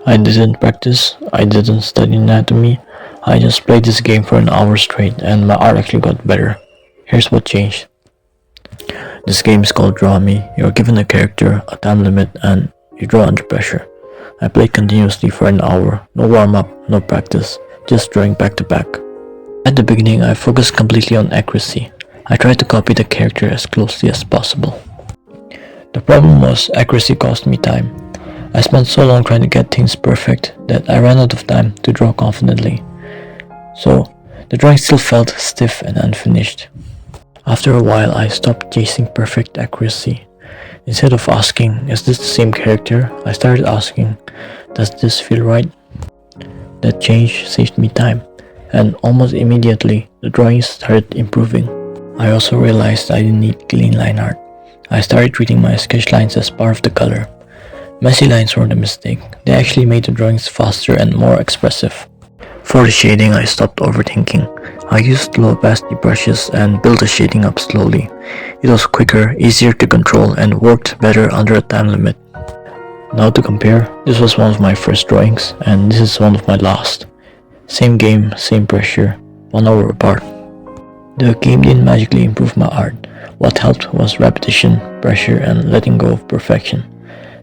I didn't practice, I didn't study anatomy, I just played this game for an hour straight and my art actually got better. Here's what changed. This game is called Draw Me. You're given a character, a time limit, and you draw under pressure. I played continuously for an hour, no warm up, no practice, just drawing back to back. At the beginning, I focused completely on accuracy. I tried to copy the character as closely as possible. The problem was accuracy cost me time. I spent so long trying to get things perfect that I ran out of time to draw confidently. So, the drawing still felt stiff and unfinished. After a while, I stopped chasing perfect accuracy. Instead of asking, is this the same character? I started asking, does this feel right? That change saved me time, and almost immediately, the drawings started improving. I also realized I didn't need clean line art. I started treating my sketch lines as part of the color. Messy lines weren't a mistake, they actually made the drawings faster and more expressive. For the shading, I stopped overthinking. I used low-opacity brushes and built the shading up slowly. It was quicker, easier to control, and worked better under a time limit. Now to compare, this was one of my first drawings, and this is one of my last. Same game, same pressure, 1 hour apart. The game didn't magically improve my art. What helped was repetition, pressure, and letting go of perfection.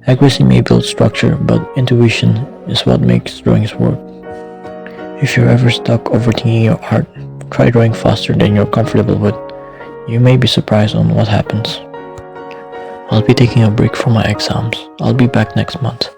Accuracy may build structure, but intuition is what makes drawings work. If you're ever stuck overthinking your art, try drawing faster than you're comfortable with. You may be surprised on what happens. I'll be taking a break from my exams. I'll be back next month.